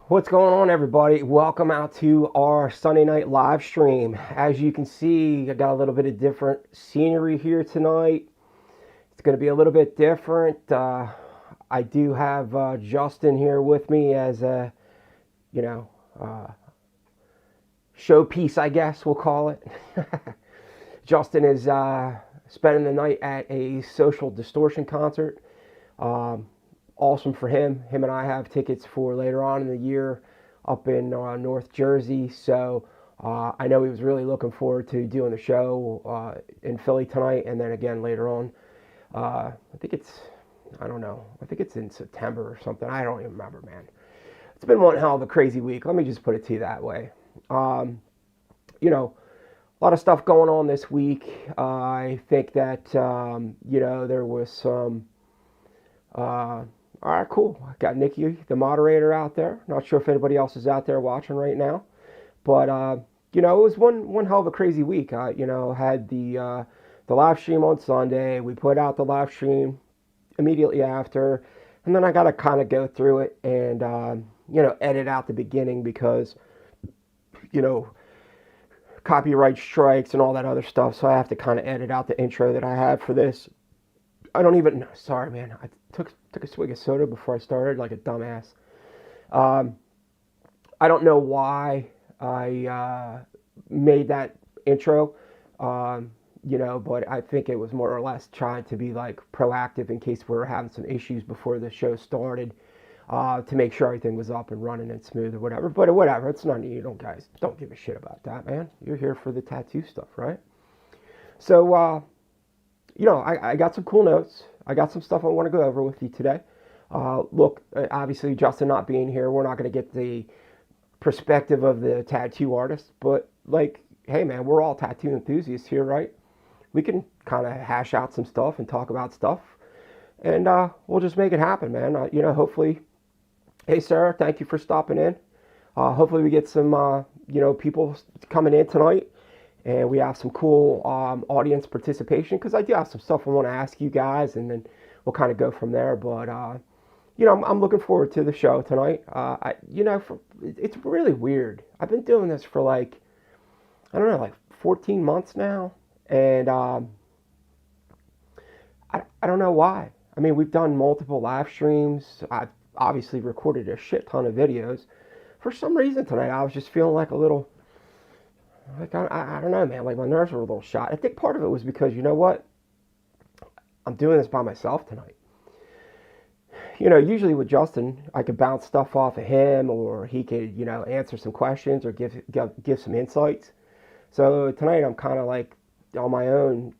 What's going on, everybody? Welcome out to our Sunday night live stream. As you can see, I got a little bit of different scenery here tonight. It's going to be a little bit different. I do have Justin here with me as a, you know, uh, showpiece, I guess we'll call it. Justin is spending the night at a Social Distortion concert. Um, awesome for him. Him and I have tickets for later on in the year up in North Jersey. So I know he was really looking forward to doing the show in Philly tonight, and then again later on. I think it's, I don't know, I think it's in September or something. I don't even remember, man. It's been one hell of a crazy week. Let me just put it to you that way. Um, you know, a lot of stuff going on this week. I think that, there was some. All right, cool. I got Nikki, the moderator, out there. Not sure if anybody else is out there watching right now, but it was one hell of a crazy week. Had the live stream on Sunday. We put out the live stream immediately after, and then I got to kind of go through it and edit out the beginning because you know copyright strikes and all that other stuff. So I have to kind of edit out the intro that I had for this. I don't even. Sorry, man. I took a swig of soda before I started, like a dumbass. Um, I don't know why I made that intro, but I think it was more or less trying to be like proactive in case we were having some issues before the show started, to make sure everything was up and running and smooth or whatever. But whatever, it's not you don't guys don't give a shit about that, man. You're here for the tattoo stuff, right? So I got some cool notes. I got some stuff I want to go over with you today. Look, obviously, Justin not being here, we're not going to get the perspective of the tattoo artist, but like, hey, man, we're all tattoo enthusiasts here, right? We can kind of hash out some stuff and talk about stuff, and we'll just make it happen, man. Hopefully, hey, Sarah, thank you for stopping in. Hopefully, we get some, people coming in tonight and we have some cool audience participation because I do have some stuff I want to ask you guys, and then we'll kind of go from there. But I'm looking forward to the show tonight. It's really weird. I've been doing this for like, I don't know, like 14 months now, and I don't know why. I mean, we've done multiple live streams. I've obviously recorded a shit ton of videos. For some reason tonight, I was just feeling like a little. Like, I don't know, man. Like, my nerves were a little shot. I think part of it was because, you know what? I'm doing this by myself tonight. Usually with Justin, I could bounce stuff off of him, or he could, answer some questions or give some insights. So tonight, I'm kind of like on my own,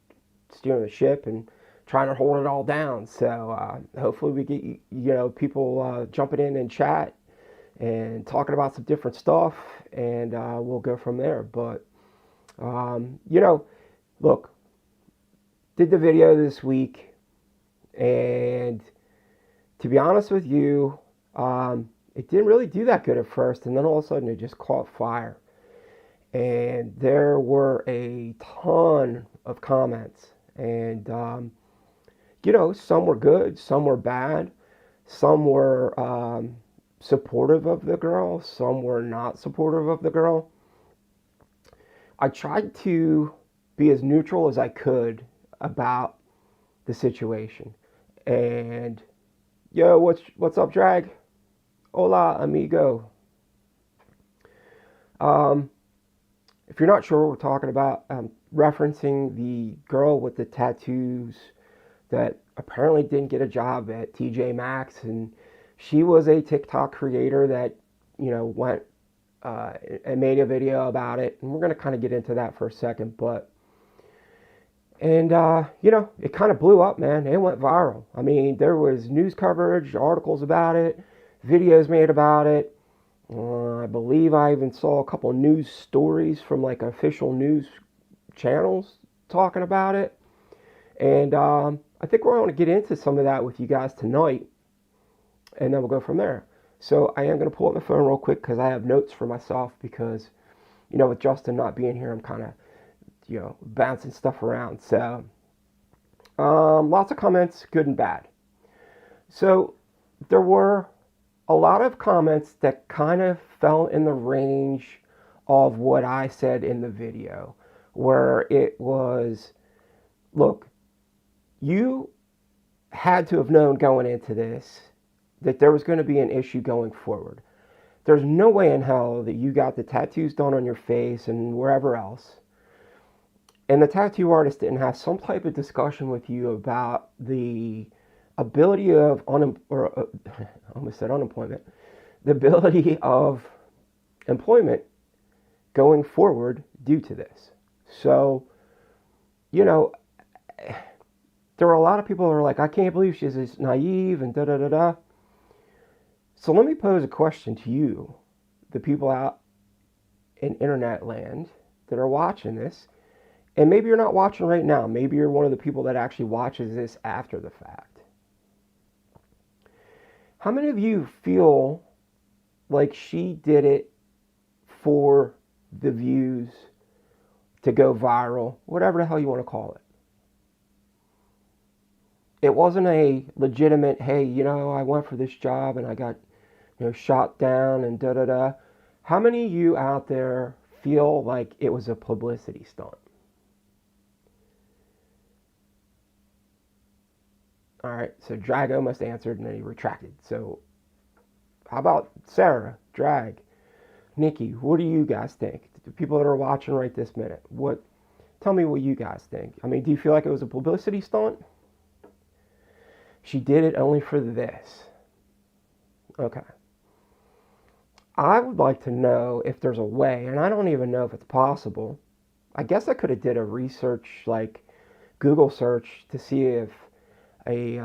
steering the ship and trying to hold it all down. So hopefully we get, people jumping in and chat and talking about some different stuff, and we'll go from there. But look, did the video this week, and to be honest with you, it didn't really do that good at first, and then all of a sudden it just caught fire, and there were a ton of comments, and some were good, some were bad, some were supportive of the girl, some were not supportive of the girl. I tried to be as neutral as I could about the situation. And yo, what's up, Drag? Hola, amigo. If you're not sure what we're talking about, referencing the girl with the tattoos that apparently didn't get a job at TJ Maxx, and she was a TikTok creator that, went and made a video about it. And we're going to kind of get into that for a second. It kind of blew up, man. It went viral. I mean, there was news coverage, articles about it, videos made about it. I believe I even saw a couple of news stories from like official news channels talking about it. And I think we're going to get into some of that with you guys tonight, and then we'll go from there. So I am going to pull up my phone real quick because I have notes for myself because, with Justin not being here, I'm kind of, bouncing stuff around. So lots of comments, good and bad. So there were a a lot of comments that kind of fell in the range of what I said in the video, where it was, look, you had to have known going into this that there was going to be an issue going forward. There's no way in hell that you got the tattoos done on your face and wherever else, and the tattoo artist didn't have some type of discussion with you about the ability of I almost said unemployment, the ability of employment going forward due to this. So, you know, there are a lot of people who are like, I can't believe she's this naive and da da da da. So let me pose a question to you, the people out in internet land that are watching this. And maybe you're not watching right now. Maybe you're one of the people that actually watches this after the fact. How many of you feel like she did it for the views, to go viral, whatever the hell you want to call it? It wasn't a legitimate, hey, you know, I went for this job and I got, you know, shot down and da da da. How many of you out there feel like it was a publicity stunt? All right, so Drag almost answered and then he retracted. So how about Sarah, Drag, Nikki, what do you guys think? The people that are watching right this minute, tell me what you guys think. I mean, do you feel like it was a publicity stunt? She did it only for this. Okay. I would like to know if there's a way, and I don't even know if it's possible. I guess I could have did a research, like Google search, to see if a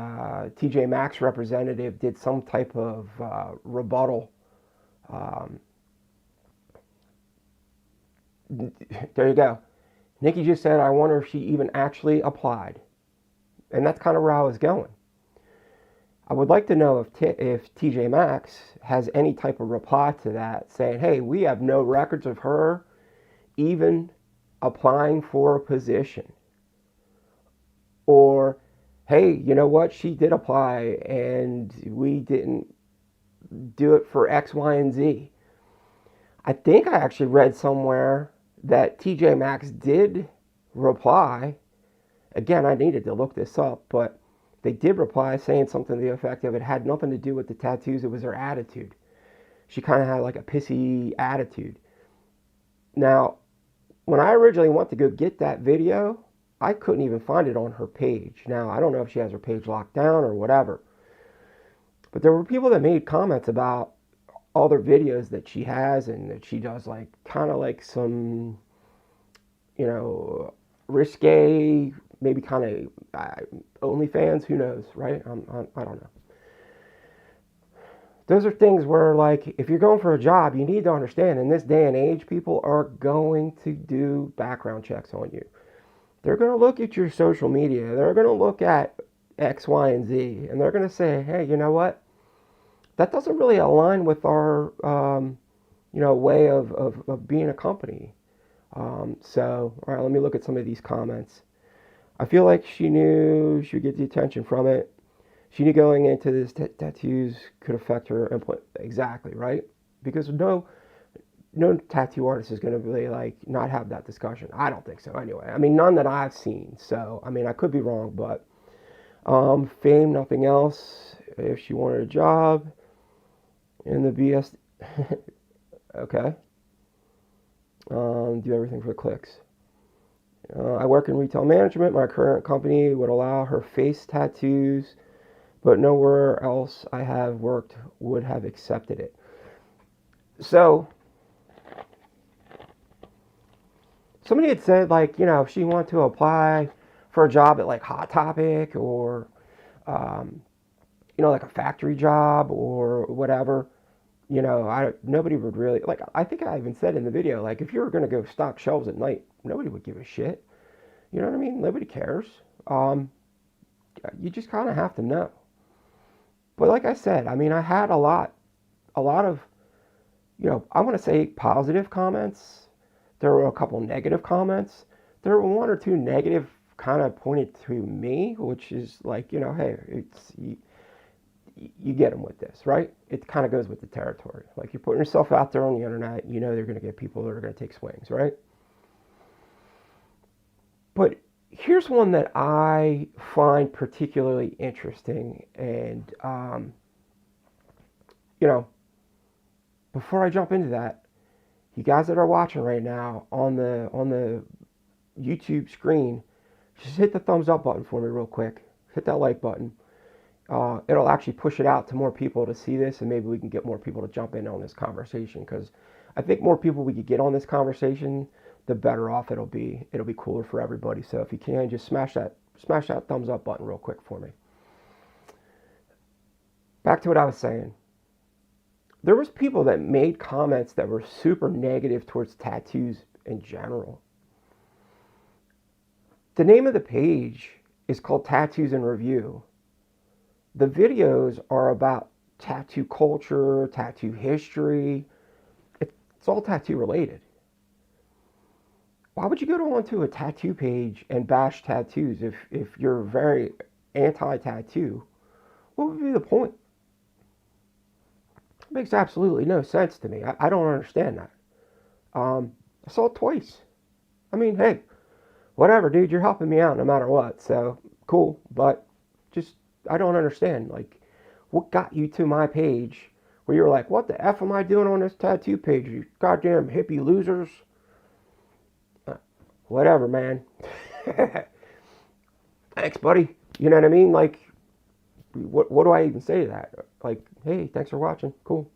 TJ Maxx representative did some type of rebuttal. There you go. Nikki just said, I wonder if she even actually applied. And that's kind of where I was going. I would like to know if TJ Maxx has any type of reply to that, saying, hey, we have no records of her even applying for a position. Or, hey, you know what? She did apply and we didn't do it for X, Y, and Z. I think I actually read somewhere that TJ Maxx did reply. Again, I needed to look this up, but they did reply saying something to the effect of it had nothing to do with the tattoos, it was her attitude. She kind of had like a pissy attitude. Now, when I originally went to go get that video, I couldn't even find it on her page. Now, I don't know if she has her page locked down or whatever. But there were people that made comments about other videos that she has and that she does, like kind of like some, you know, risque, maybe kind of OnlyFans, who knows, right? I don't know. Those are things where, like, if you're going for a job, you need to understand in this day and age, people are going to do background checks on you. They're going to look at your social media. They're going to look at X, Y, and Z, and they're going to say, hey, you know what? That doesn't really align with our, you know, way of being a company. So, all right, let me look at some of these comments. I feel like she knew she would get the attention from it. She knew going into this tattoos could affect her employment. Exactly, right? Because no tattoo artist is going to really, like, not have that discussion. I don't think so, anyway. I mean, none that I've seen. So, I mean, I could be wrong, but fame, nothing else. If she wanted a job in the BS, okay. Do everything for clicks. I work in retail management. My current company would allow her face tattoos, but nowhere else I have worked would have accepted it. So, somebody had said, like, you know, if she wanted to apply for a job at, like, Hot Topic or, you know, like a factory job or whatever, you know, nobody would really, like, I think I even said in the video, like, if you were going to go stock shelves at night, nobody would give a shit. You know what I mean? Nobody cares. You just kind of have to know. But like I said, I mean, I had a lot of, you know, I want to say positive comments. There were a couple negative comments. There were one or two negative kind of pointed to me, which is like, you know, hey, you get them with this, right? It kind of goes with the territory. Like, you're putting yourself out there on the internet, you know they're going to get people that are going to take swings, right? But here's one that I find particularly interesting, and you know, before I jump into that, you guys that are watching right now on the YouTube screen, just hit the thumbs up button for me real quick. Hit that like button. It'll actually push it out to more people to see this, and maybe we can get more people to jump in on this conversation, because I think more people we could get on this conversation, the better off it'll be. It'll be cooler for everybody. So if you can, just smash that thumbs up button real quick for me. Back to what I was saying. There was people that made comments that were super negative towards tattoos in general. The name of the page is called Tattoos in Review. The videos are about tattoo culture, tattoo history. It's all tattoo related. Why would you go onto a tattoo page and bash tattoos if you're very anti-tattoo? What would be the point? It makes absolutely no sense to me. I don't understand that. I saw it twice. I mean, hey, whatever, dude, you're helping me out no matter what, so cool. But just, I don't understand, like, what got you to my page where you were like, what the F am I doing on this tattoo page, you goddamn hippie losers? Whatever, man. Thanks, buddy. You know what I mean? Like, what do I even say to that? Like, hey, thanks for watching. Cool.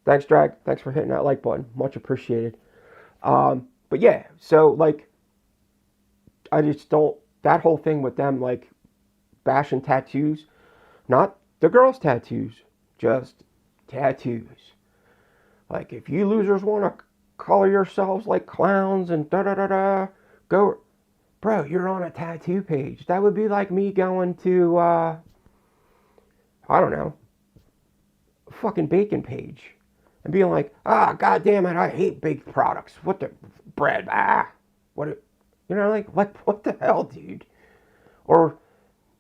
Thanks, Drag. Thanks for hitting that like button. Much appreciated. But yeah, so, like, I just don't, that whole thing with them, like, bashing tattoos, not the girls' tattoos, just tattoos. Like, if you losers want to color yourselves like clowns and da-da-da-da, go, bro, you're on a tattoo page. That would be like me going to, I don't know, a fucking bacon page and being like, god damn it, I hate baked products. What the, bread, what, you know, like, what the hell, dude? Or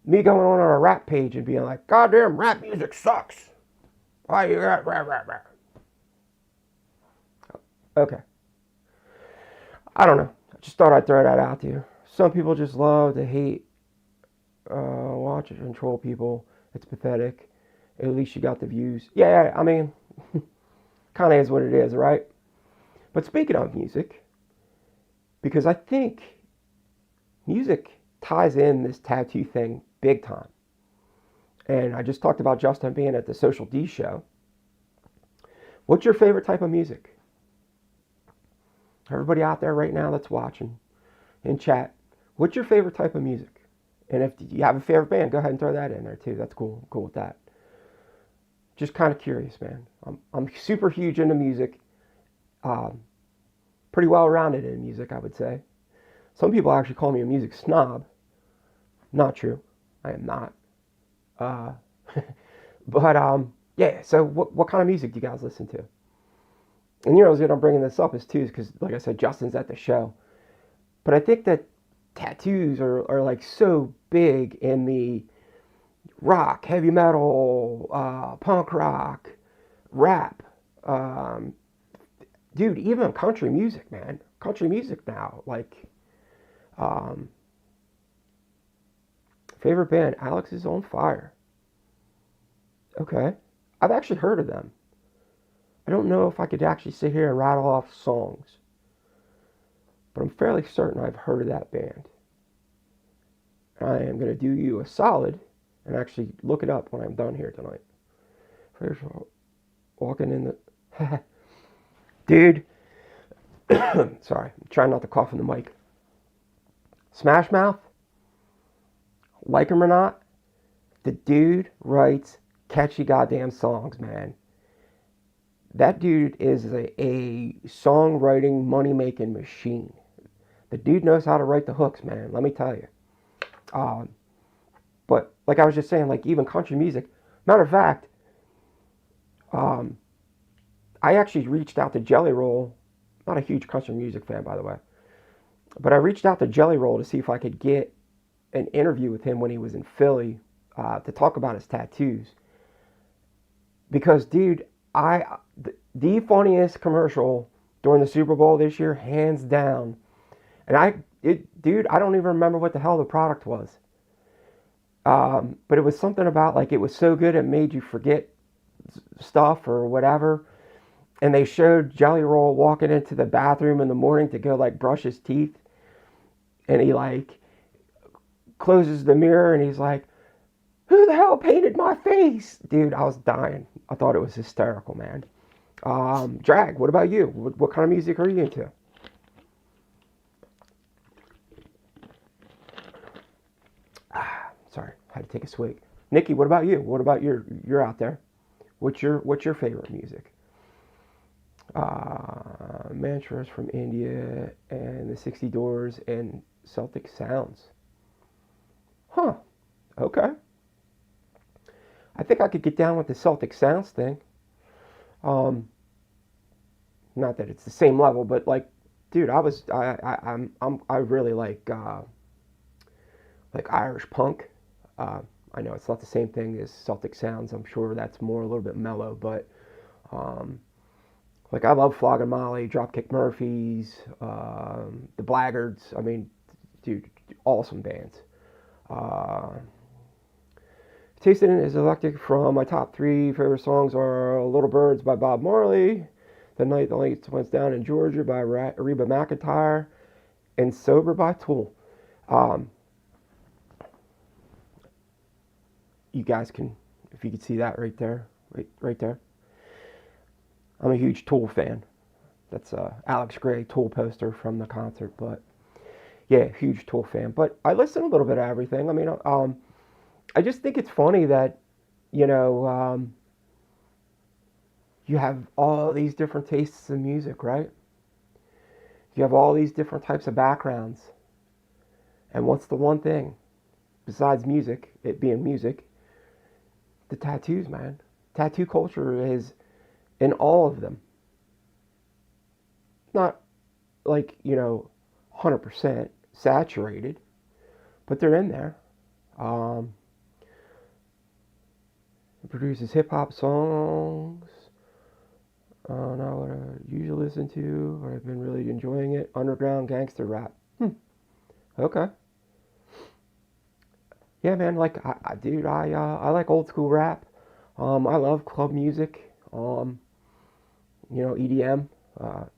me going on a rap page and being like, goddamn, rap music sucks. Why you got rap? Okay. I don't know. I just thought I'd throw that out there. Some people just love to hate, watch and control people. It's pathetic. At least you got the views. Yeah, I mean, kind of is what it is, right? But speaking of music, because I think music ties in this tattoo thing big time. And I just talked about Justin being at the Social D show. What's your favorite type of music? Everybody out there right now that's watching in chat, what's your favorite type of music? And if you have a favorite band, go ahead and throw that in there too. That's cool. I'm cool with that. Just kind of curious, man. I'm super huge into music. Pretty well rounded in music, I would say. Some people actually call me a music snob. Not true. I am not. But yeah. So what kind of music do you guys listen to? And the reason I'm bringing this up is because, like I said, Justin's at the show. But I think that tattoos are like so big in the rock, heavy metal, punk rock, rap. Dude, even country music, man. Country music now. Like, favorite band, Alex is on Fire. Okay. I've actually heard of them. I don't know if I could actually sit here and rattle off songs, but I'm fairly certain I've heard of that band. I am going to do you a solid and actually look it up when I'm done here tonight. First of all, walking in the... Dude. Sorry, I'm trying not to cough in the mic. Smash Mouth, like him or not, the dude writes catchy goddamn songs, man. That dude is a songwriting, money-making machine. The dude knows how to write the hooks, man. Let me tell you. But like I was just saying, like even country music. Matter of fact, I actually reached out to Jelly Roll. Not a huge country music fan, by the way. But I reached out to Jelly Roll to see if I could get an interview with him when he was in Philly to talk about his tattoos. because, dude, the funniest commercial during the Super Bowl this year, hands down. And dude, I don't even remember what the hell the product was. But it was something about like it was so good it made you forget stuff or whatever. And they showed Jelly Roll walking into the bathroom in the morning to go like brush his teeth, and he like closes the mirror and he's like, "Who the hell painted my face?" Dude, I was dying. I thought it was hysterical, man. Drag, what about you? What kind of music are you into? Sorry, I had to take a swig. Nikki, what about you? What about you're out there? What's your favorite music? Mantras from India and the 60 Doors and Celtic Sounds. Huh. Okay. I think I could get down with the Celtic Sounds thing. Um, Not that it's the same level, but like, dude, I really like Irish punk. Uh, I know it's not the same thing as Celtic Sounds. I'm sure that's more a little bit mellow, but um, like I love Flogging Molly, Dropkick Murphys, the Blackguards. I mean, dude, awesome bands. Uh, Tasting is electric. From my top three favorite songs are "Little Birds" by Bob Marley, "The Night the Lights Went Down in Georgia" by Reba McEntire, and "Sober" by Tool. Um, you guys can, if you can see that right there, right there. I'm a huge Tool fan. That's Alex Gray Tool poster from the concert, but yeah, huge Tool fan. But I listen a little bit of everything. I mean, I just think it's funny that, you know, you have all these different tastes in music, right? You have all these different types of backgrounds. And what's the one thing, besides music, it being music, the tattoos, man. Tattoo culture is in all of them. Not like, 100% saturated, but they're in there. Um, it produces hip hop songs. Not what I usually listen to, or I've been really enjoying it. Underground gangster rap. Okay. Yeah, man. Like, dude, I like old school rap. I love club music. EDM.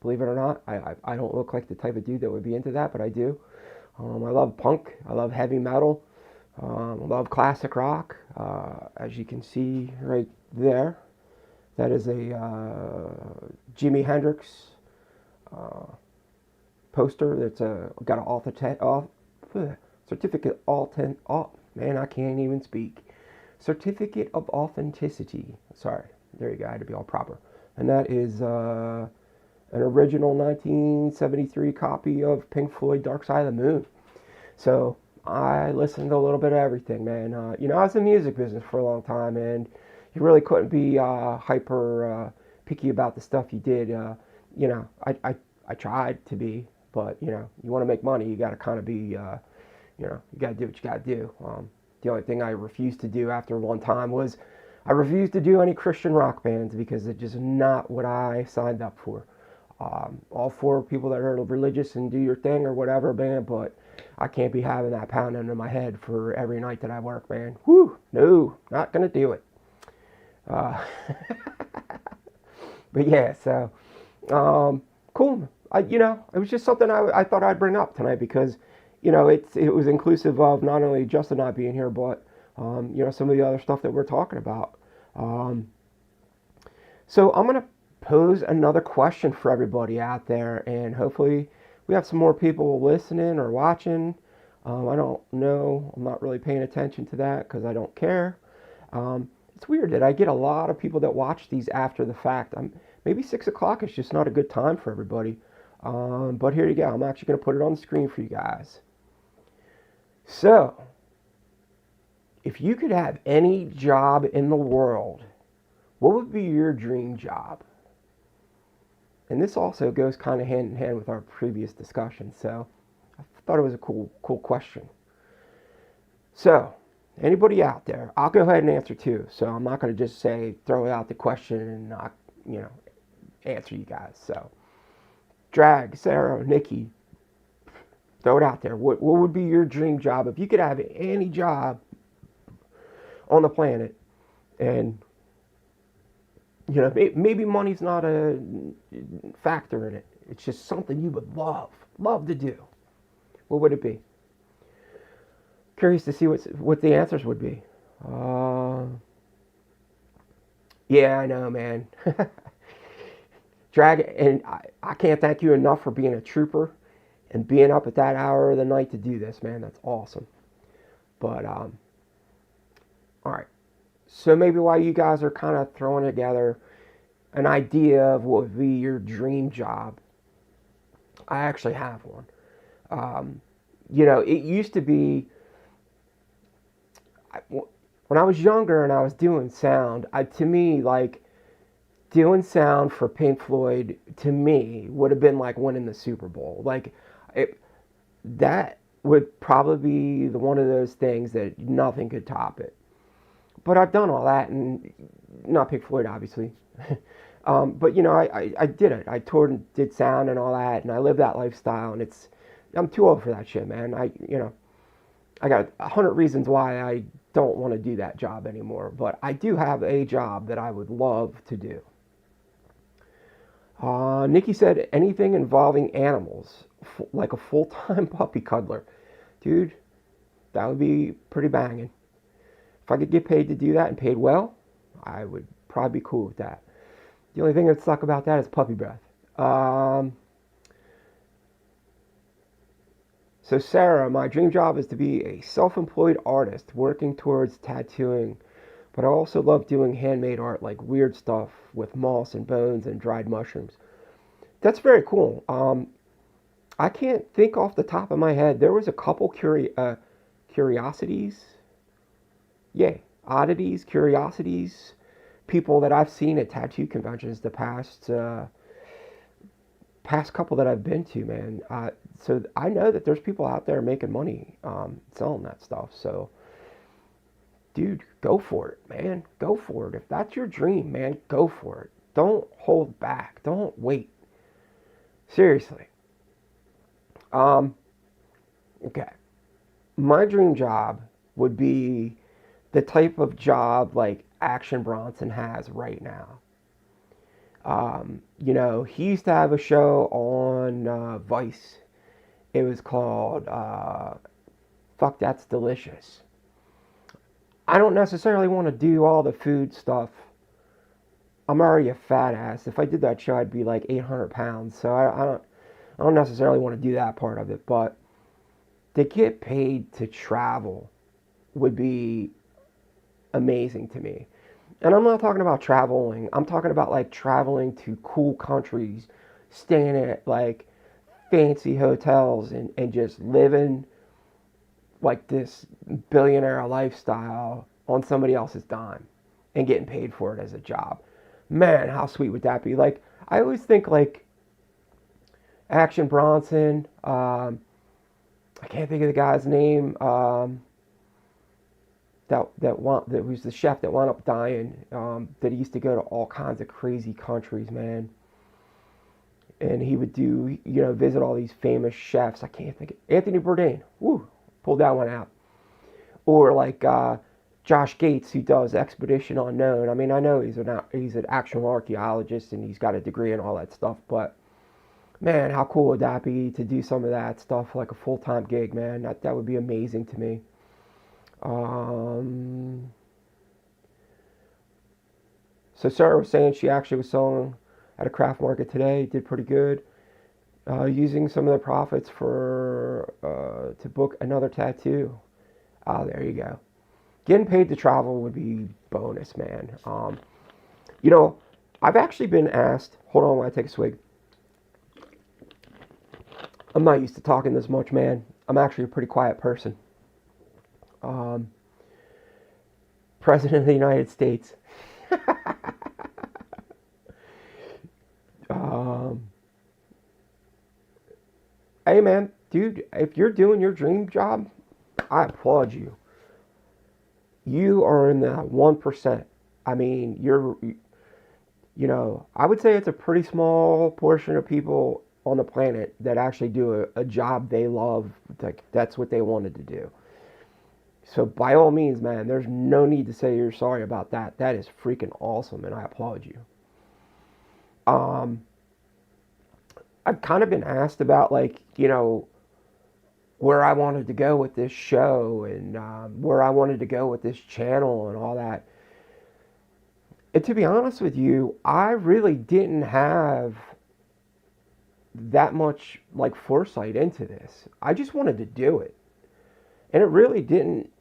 Believe it or not, I don't look like the type of dude that would be into that, but I do. I love punk. I love heavy metal. I love classic rock. As you can see right there, that is a Jimi Hendrix poster that's got an certificate man, I can't even speak. Certificate of authenticity. Sorry, there you go. I had to be all proper. And that is an original 1973 copy of Pink Floyd Dark Side of the Moon. So I listened to a little bit of everything, man. I was in the music business for a long time, and you really couldn't be hyper picky about the stuff you did. I tried to be, but you want to make money, you got to kind of be, you got to do what you got to do. The only thing I refused to do after one time was I refused to do any Christian rock bands because it's just not what I signed up for. All for people that are religious and do your thing or whatever, man, but I can't be having that pounding in my head for every night that I work, man. Whew, no, not gonna do it. Uh, but yeah, so cool. It was just something I thought I'd bring up tonight because, it was inclusive of not only Justin not being here, but some of the other stuff that we're talking about. So I'm gonna pose another question for everybody out there, and hopefully we have some more people listening or watching. I don't know. I'm not really paying attention to that because I don't care. It's weird that I get a lot of people that watch these after the fact. Maybe 6 o'clock is just not a good time for everybody. But here you go. I'm actually going to put it on the screen for you guys. So, if you could have any job in the world, what would be your dream job? And this also goes kind of hand in hand with our previous discussion. So, I thought it was a cool question. So, Anybody out there? I'll go ahead and answer too. So I'm not going to just say throw out the question and not, answer you guys. So Drag, Sarah, Nikki, throw it out there. What would be your dream job if you could have any job on the planet? And maybe money's not a factor in it. It's just something you would love to do. What would it be? Curious to see what the answers would be. Yeah, I know, man. Drag, and I can't thank you enough for being a trooper and being up at that hour of the night to do this, man. That's awesome. But all right. So maybe while you guys are kind of throwing together an idea of what would be your dream job, I actually have one. It used to be when I was younger and I was doing sound. To me, like doing sound for Pink Floyd, to me would have been like winning the Super Bowl. Like that would probably be one of those things that nothing could top it. But I've done all that, and not Pink Floyd, obviously. But I did it. I toured and did sound and all that, and I lived that lifestyle. And I'm too old for that shit, man. I got 100 reasons why I don't want to do that job anymore. But I do have a job that I would love to do. Nikki said anything involving animals, like a full-time puppy cuddler. Dude, that would be pretty banging. If I could get paid to do that and paid well, I would probably be cool with that. The only thing that sucks about that is puppy breath. So Sarah, my dream job is to be a self-employed artist working towards tattooing, but I also love doing handmade art, like weird stuff with moss and bones and dried mushrooms. That's very cool. I can't think off the top of my head. There was a couple curiosities. Yeah, oddities, curiosities, people that I've seen at tattoo conventions the past couple that I've been to, man. So I know that there's people out there making money selling that stuff. So, dude, go for it, man. Go for it. If that's your dream, man, go for it. Don't hold back. Don't wait. Seriously. Okay. My dream job would be the type of job like Action Bronson has right now. He used to have a show on Vice. It was called Fuck That's Delicious. I don't necessarily want to do all the food stuff. I'm already a fat ass. If I did that show, I'd be like 800 pounds. So I don't necessarily want to do that part of it. But to get paid to travel would be amazing to me. And I'm not talking about traveling. I'm talking about like traveling to cool countries, staying at like fancy hotels and just living like this billionaire lifestyle on somebody else's dime and getting paid for it as a job. Man, how sweet would that be? Like, I always think like Action Bronson, I can't think of the guy's name, that was the chef that wound up dying, that he used to go to all kinds of crazy countries, man. And he would visit all these famous chefs. I can't think of Anthony Bourdain. Woo, pulled that one out. Or like Josh Gates, who does Expedition Unknown. I mean, I know he's an actual archaeologist and he's got a degree and all that stuff, but man, how cool would that be to do some of that stuff like a full-time gig, man? That would be amazing to me. So Sarah was saying she actually was selling at a craft market today, did pretty good, using some of the profits to book another tattoo. There you go. Getting paid to travel would be bonus, man. I've actually been asked, hold on while I take a swig. I'm not used to talking this much, man. I'm actually a pretty quiet person. President of the United States. Hey, man, dude, if you're doing your dream job, I applaud you. you are in the 1%. I mean, I would say it's a pretty small portion of people on the planet that actually do a job they love. Like, that's what they wanted to do. So by all means, man, there's no need to say you're sorry about that. That is freaking awesome, and I applaud you. Um, I've kind of been asked about, like, where I wanted to go with this show, and where I wanted to go with this channel and all that. And to be honest with you, I really didn't have that much like foresight into this. I just wanted to do it. And it really didn't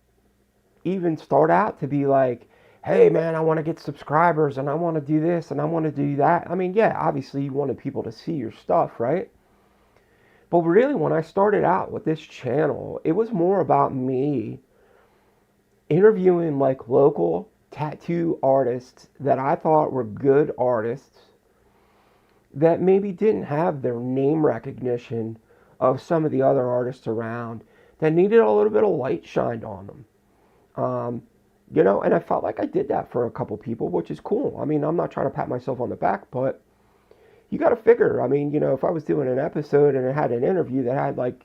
even start out to be like, hey man, I want to get subscribers and I want to do this and I want to do that. I mean, yeah, obviously you wanted people to see your stuff, right? But really, when I started out with this channel, it was more about me interviewing like local tattoo artists that I thought were good artists that maybe didn't have their name recognition of some of the other artists around, that needed a little bit of light shined on them. And I felt like I did that for a couple people, which is cool. I mean, I'm not trying to pat myself on the back, but you got to figure. I mean, if I was doing an episode and it had an interview that had like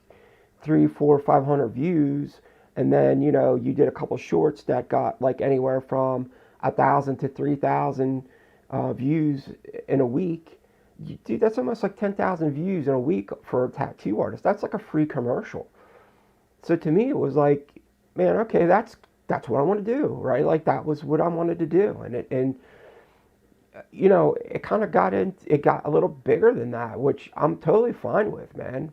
3, 4, 500 views, and then you did a couple shorts that got like anywhere from 1,000 to 3,000 views in a week. Dude, that's almost like 10,000 views in a week for a tattoo artist. That's like a free commercial. So to me, it was like, man, okay, that's what I want to do, right? Like that was what I wanted to do, and it kind of it got a little bigger than that, which I'm totally fine with, man.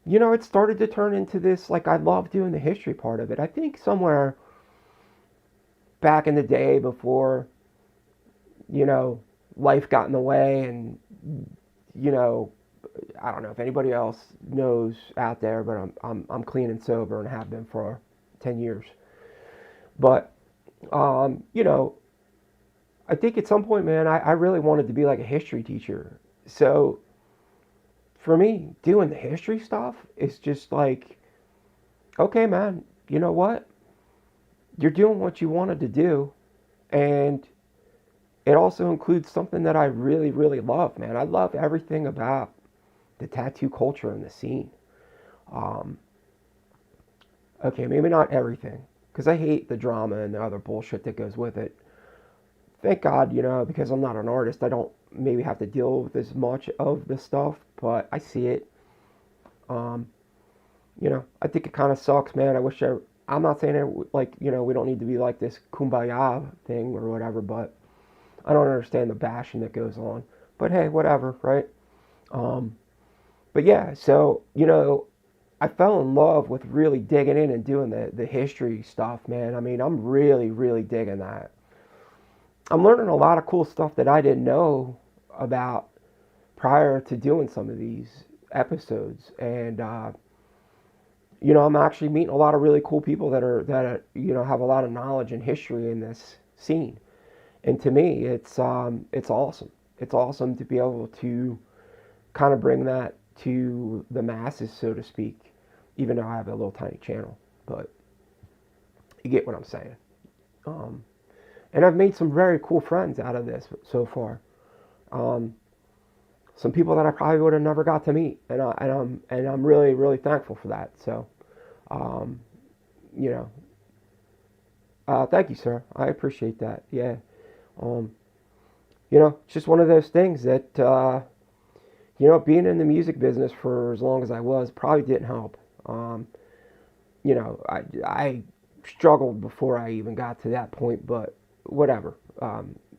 It started to turn into this, like, I love doing the history part of it. I think somewhere back in the day before, life got in the way, and, I don't know if anybody else knows out there, but I'm clean and sober and have been for 10 years. But, I think at some point, man, I really wanted to be like a history teacher. So for me, doing the history stuff is just like, okay, man, you know what? You're doing what you wanted to do. And it also includes something that I really, really love, man. I love everything about the tattoo culture and the scene. Um, okay, maybe not everything, because I hate the drama and the other bullshit that goes with it. Thank God, because I'm not an artist, I don't maybe have to deal with as much of the stuff, but I see it. Um, I think it kind of sucks, man. I'm not saying it like, we don't need to be like this kumbaya thing or whatever, but I don't understand the bashing that goes on. But hey, whatever, right? Um, but yeah, so, I fell in love with really digging in and doing the history stuff, man. I mean, I'm really, really digging that. I'm learning a lot of cool stuff that I didn't know about prior to doing some of these episodes. And, I'm actually meeting a lot of really cool people that have a lot of knowledge and history in this scene. And to me, it's awesome. It's awesome to be able to kind of bring that to the masses, so to speak, even though I have a little tiny channel. But you get what I'm saying. Um, and I've made some very cool friends out of this so far. Um, some people that I probably would have never got to meet, and I'm really, really thankful for that. So, um, you know, thank you, sir. I appreciate that. Yeah. Um, it's just one of those things that being in the music business for as long as I was probably didn't help. I struggled before I even got to that point, but whatever.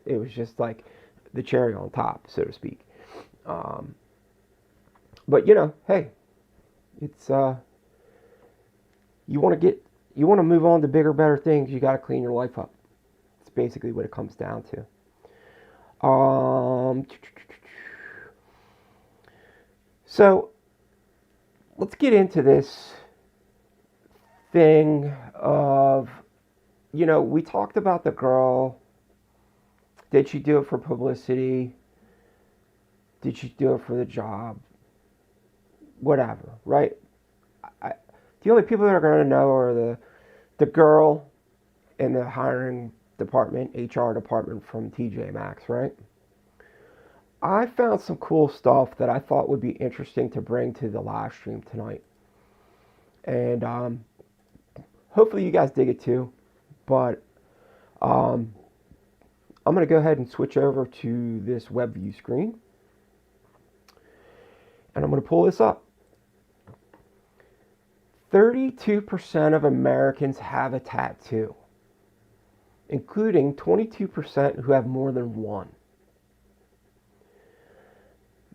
It was just like the cherry on top, so to speak. Um, but hey, it's you want to move on to bigger, better things. You got to clean your life up. It's basically what it comes down to. So let's get into this thing of, we talked about the girl. Did she do it for publicity? Did she do it for the job? Whatever, right? The only people that are going to know are the girl in the hiring department, HR department from TJ Maxx, right? I found some cool stuff that I thought would be interesting to bring to the live stream tonight. And hopefully you guys dig it too. But I'm going to go ahead and switch over to this web view screen. And I'm going to pull this up. 32% of Americans have a tattoo, including 22% who have more than one.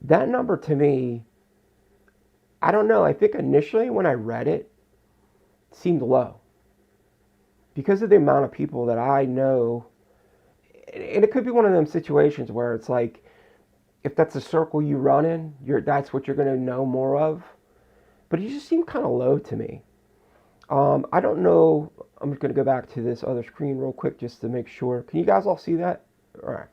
That number to me, I don't know, I think initially when I read it, seemed low. Because of the amount of people that I know, and it could be one of them situations where it's like, if that's a circle you run in, that's what you're going to know more of. But it just seemed kind of low to me. I don't know. I'm just going to go back to this other screen real quick just to make sure. Can you guys all see that? All right.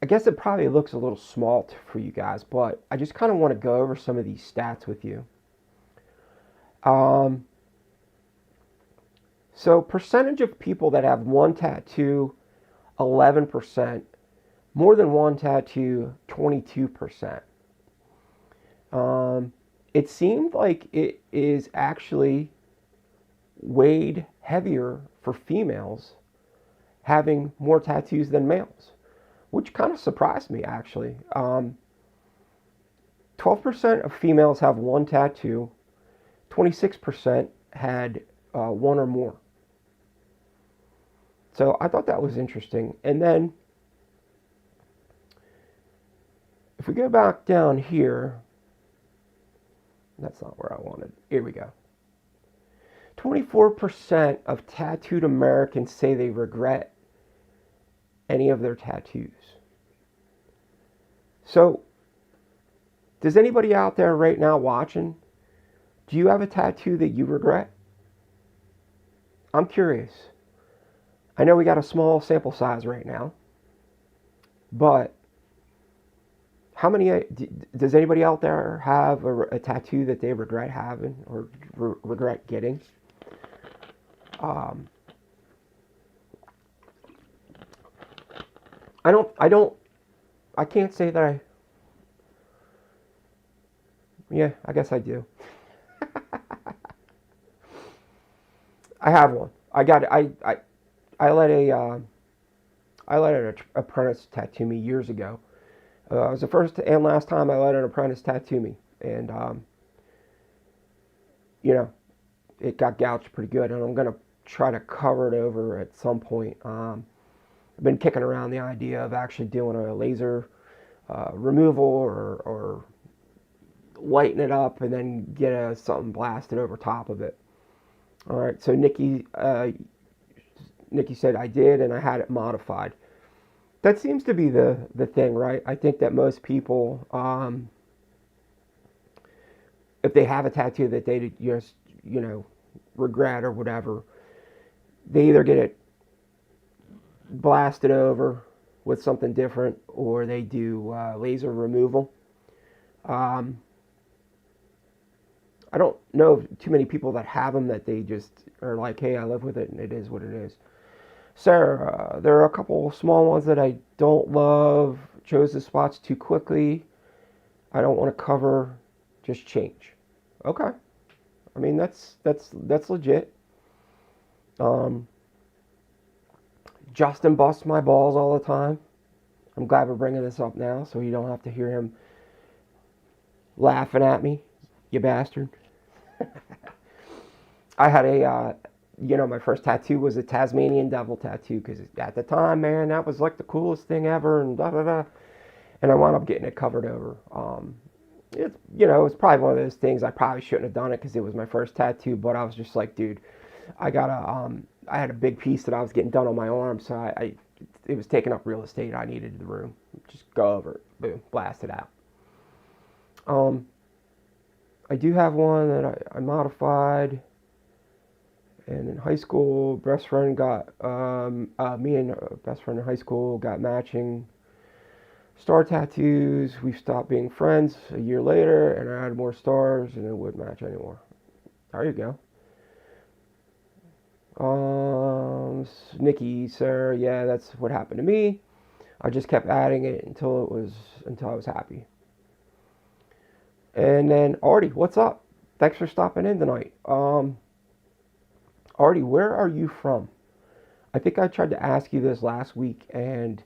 I guess it probably looks a little small for you guys, but I just kind of want to go over some of these stats with you. So percentage of people that have one tattoo, 11%. More than one tattoo, 22%. It seemed like it is actually weighed heavier for females having more tattoos than males, which kind of surprised me actually. 12% of females have one tattoo, 26% had one or more. So I thought that was interesting. And then if we go back down here, that's not where I wanted. Here we go. 24% of tattooed Americans say they regret any of their tattoos. So, does anybody out there right now watching, do you have a tattoo that you regret? I'm curious. I know we got a small sample size right now, but how many, does anybody out there have a tattoo that they regret having or regret getting? I can't say that yeah, I guess I do. I have one. I let an apprentice tattoo me years ago. It was the first and last time I let an apprentice tattoo me. And, it got gouged pretty good. And I'm going to try to cover it over at some point. I've been kicking around the idea of actually doing a laser removal or lighten it up and then get something blasted over top of it. All right, so Nikki said I did, and I had it modified. That seems to be the thing, right? I think that most people, if they have a tattoo that they just, regret or whatever, they either get it blasted over with something different or they do laser removal. I don't know of too many people that have them that they just are like, hey, I live with it and it is what it is. Sarah, there are a couple small ones that I don't love. Chose the spots too quickly. I don't want to cover. Just change. Okay. I mean, that's legit. Justin busts my balls all the time. I'm glad we're bringing this up now so you don't have to hear him laughing at me, you bastard. I had my first tattoo was a Tasmanian devil tattoo because at the time, man, that was like the coolest thing ever and da da da. And I wound up getting it covered over. It's probably one of those things I probably shouldn't have done it because it was my first tattoo, but I was just like, dude, I had a big piece that I was getting done on my arm, so it was taking up real estate. I needed the room. Just go over it, boom, blast it out. I do have one that I modified, and in high school, best friend got me and best friend in high school got matching star tattoos. We stopped being friends a year later, and I had more stars, and it wouldn't match anymore. There you go. Nikki, sir, yeah, that's what happened to me. I just kept adding it until I was happy. And then Artie, what's up? Thanks for stopping in tonight. Artie, where are you from? I think I tried to ask you this last week, and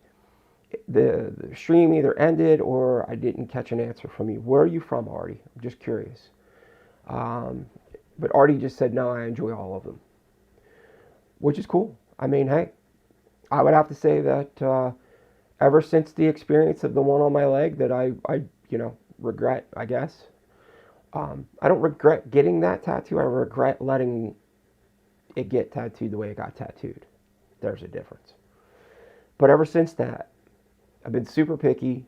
the stream either ended or I didn't catch an answer from you. Where are you from, Artie? I'm just curious. But Artie just said, no, I enjoy all of them, which is cool. I mean, hey, I would have to say that ever since the experience of the one on my leg that I regret, I guess. I don't regret getting that tattoo. I regret letting it get tattooed the way it got tattooed. There's a difference. But ever since that, I've been super picky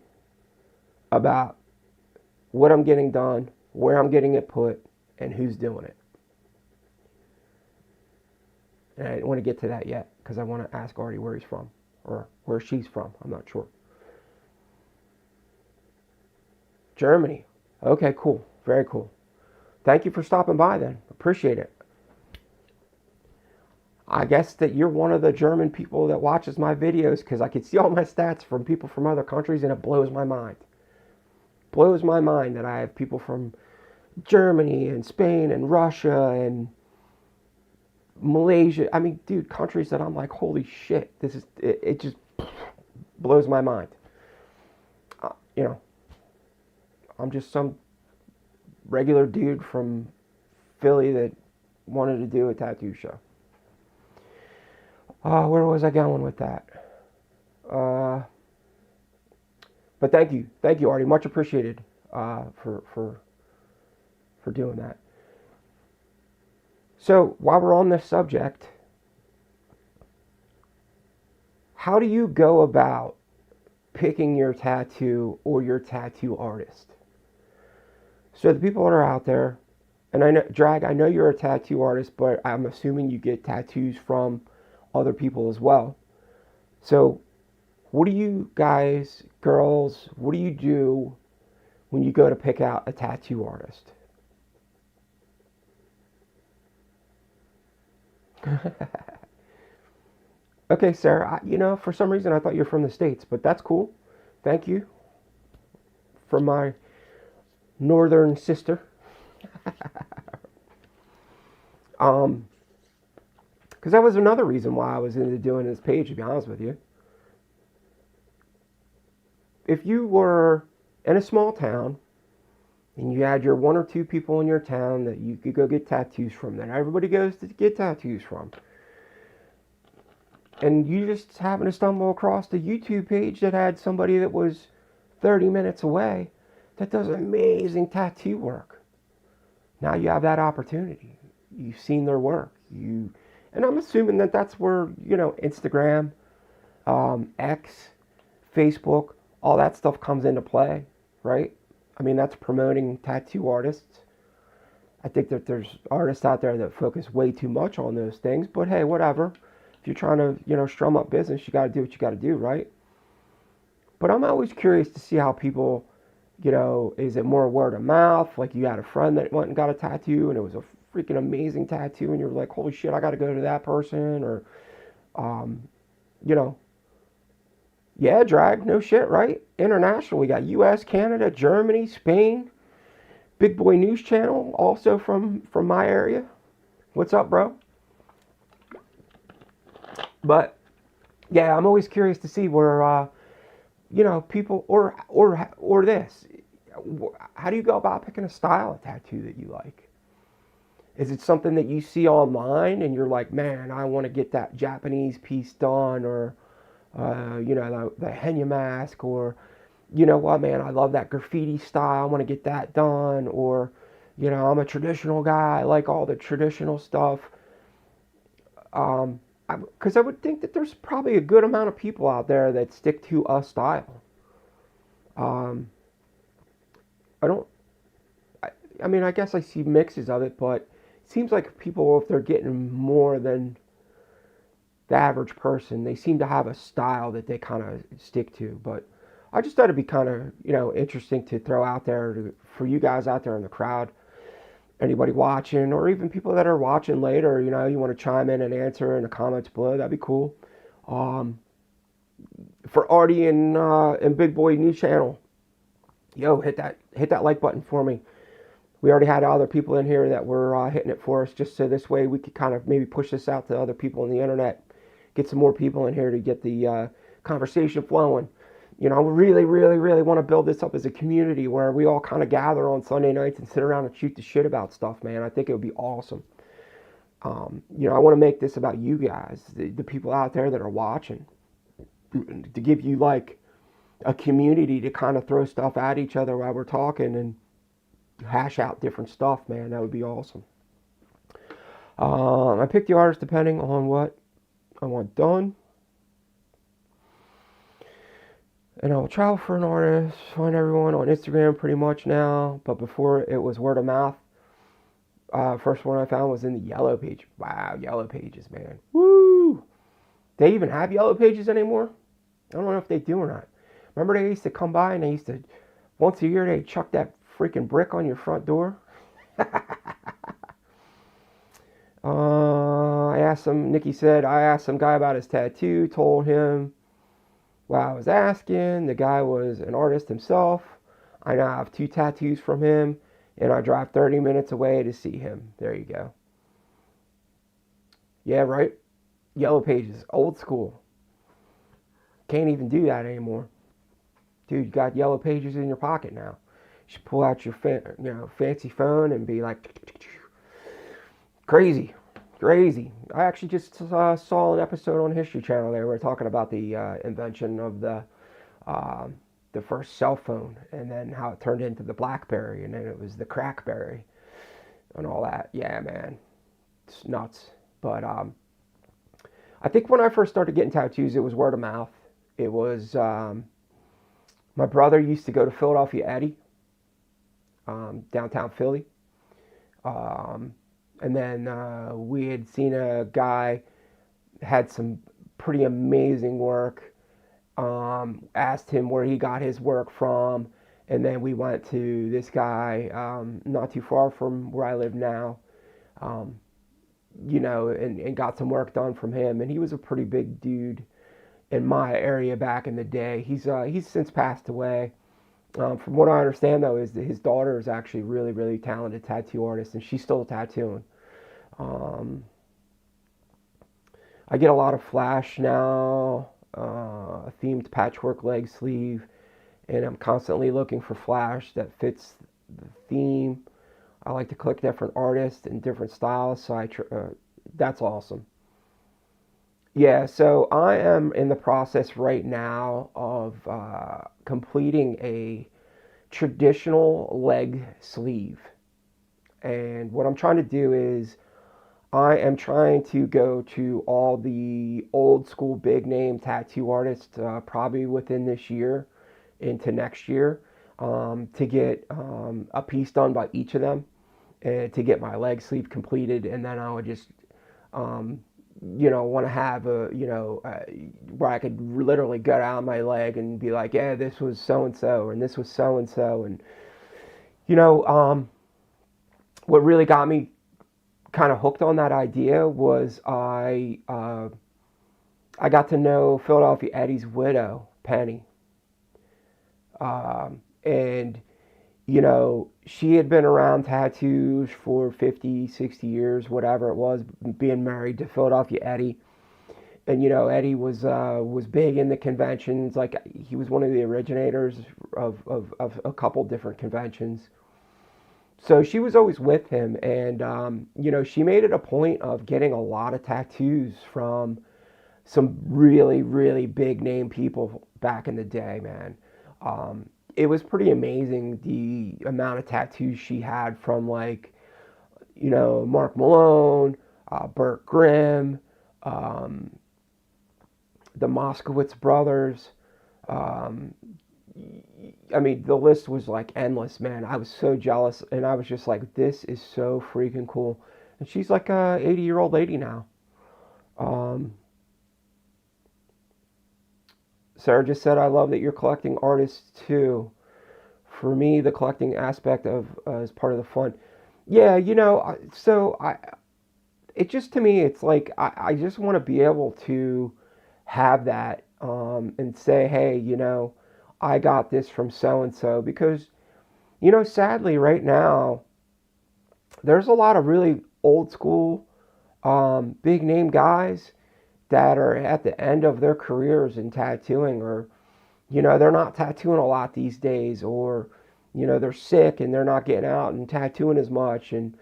about what I'm getting done, where I'm getting it put, and who's doing it. And I didn't want to get to that yet because I want to ask Artie where he's from or where she's from. I'm not sure. Germany. Okay, cool. Very cool. Thank you for stopping by then. Appreciate it. I guess that you're one of the German people that watches my videos because I can see all my stats from people from other countries and it blows my mind. Blows my mind that I have people from Germany and Spain and Russia and Malaysia. I mean, dude, countries that I'm like, holy shit, it just blows my mind. I'm just some regular dude from Philly that wanted to do a tattoo show. Where was I going with that? But thank you, Artie. Much appreciated for doing that. So while we're on this subject, how do you go about picking your tattoo or your tattoo artist? So the people that are out there, and I know, Drag, I know you're a tattoo artist, but I'm assuming you get tattoos from other people as well. So what do you guys, girls, what do you do when you go to pick out a tattoo artist? Okay, Sarah, for some reason I thought you were from the States, but that's cool. Thank you for my northern sister. Because that was another reason why I was into doing this page, to be honest with you. If you were in a small town and you had your one or two people in your town that you could go get tattoos from, that everybody goes to get tattoos from, and you just happen to stumble across the YouTube page that had somebody that was 30 minutes away that does amazing tattoo work. Now you have that opportunity. You've seen their work. And I'm assuming that that's where, Instagram, X, Facebook, all that stuff comes into play, right? I mean, that's promoting tattoo artists. I think that there's artists out there that focus way too much on those things, but hey, whatever. If you're trying to, strum up business, you got to do what you got to do, right? But I'm always curious to see how people, is it more word of mouth? Like you had a friend that went and got a tattoo and it was a freaking amazing tattoo and you're like, holy shit, I got to go to that person, or, yeah, Drag, no shit, right? International, we got US, Canada, Germany, Spain, Big Boy News Channel, also from my area. What's up, bro? But yeah, I'm always curious to see where, people or this. How do you go about picking a style of tattoo that you like? Is it something that you see online and you're like, man, I want to get that Japanese piece done, or the henna mask, or what, man, I love that graffiti style, I want to get that done, or I'm a traditional guy, I like all the traditional stuff. Because I would think that there's probably a good amount of people out there that stick to a style. I guess I see mixes of it, but it seems like people, if they're getting more than the average person, they seem to have a style that they kind of stick to. But I just thought it'd be kind of, interesting to throw out there for you guys out there in the crowd. anybody watching, or even people that are watching later, you know, you want to chime in and answer in the comments below, that'd be cool. Um, for Artie and Big Boy new channel, yo, hit that like button for me. We already had other people in here that were hitting it for us, just so this way we could kind of maybe push this out to other people on the internet, get some more people in here to get the conversation flowing. You know, we really, really, really want to build this up as a community where we all kind of gather on Sunday nights and sit around and shoot the shit about stuff, man. I think it would be awesome. You know, I want to make this about you guys, the people out there that are watching, to give you like a community to kind of throw stuff at each other while we're talking and hash out different stuff, man. That would be awesome. I picked the artist depending on what I want done. And I'll travel for an artist, find everyone on Instagram pretty much now. But before it was word of mouth. First one I found was in the Yellow Page. Wow, Yellow Pages, man. Woo! They even have Yellow Pages anymore? I don't know if they do or not. Remember they used to come by and they used to, once a year, they'd chuck that freaking brick on your front door? Nikki said, I asked some guy about his tattoo, told him what I was asking. The guy was an artist himself. I now have 2 tattoos from him, and I drive 30 minutes away to see him. There you go. Yeah, right? Yellow Pages, old school. Can't even do that anymore. Dude, you got Yellow Pages in your pocket now. You should pull out your fancy phone and be like, crazy. I actually just saw an episode on History Channel there. We're talking about the invention of the first cell phone, and then how it turned into the BlackBerry, and then it was the Crackberry, and all that. Yeah, man, it's nuts. But I think when I first started getting tattoos, it was word of mouth. It was my brother used to go to Philadelphia Eddie, downtown Philly. And then we had seen a guy had some pretty amazing work. Asked him where he got his work from, and then we went to this guy not too far from where I live now, you know, and got some work done from him. And he was a pretty big dude in my area back in the day. He's since passed away. From what I understand, though, is that his daughter is actually really, really talented tattoo artist, and she's still tattooing. I get a lot of flash now, a themed patchwork leg sleeve, and I'm constantly looking for flash that fits the theme. I like to collect different artists and different styles, so that's awesome. Yeah, so I am in the process right now of completing a traditional leg sleeve. And what I'm trying to do is I am trying to go to all the old school big name tattoo artists probably within this year into next year to get a piece done by each of them and to get my leg sleeve completed. And then I would just you know, want to have where I could literally gut out my leg and be like, yeah, this was so and so, and this was so and so, and you know, what really got me kind of hooked on that idea was I got to know Philadelphia Eddie's widow, Penny, and you know, she had been around tattoos for 50, 60 years, whatever it was, being married to Philadelphia Eddie. And, you know, Eddie was big in the conventions. Like, he was one of the originators of a couple different conventions. So she was always with him. And, you know, she made it a point of getting a lot of tattoos from some really, really big name people back in the day, man. It was pretty amazing the amount of tattoos she had from, like, you know, Mark Malone, Burt Grimm, the Moskowitz brothers. I mean, the list was like endless, man. I was so jealous, and I was just like, this is so freaking cool. And she's like a 80-year-old lady now. Sarah just said, I love that you're collecting artists too. For me, the collecting aspect of is part of the fun. Yeah, it just to me, it's like I just want to be able to have that and say, hey, I got this from so and so because, sadly, right now, there's a lot of really old school, big name guys that are at the end of their careers in tattooing, or, they're not tattooing a lot these days, or, they're sick and they're not getting out and tattooing as much. And,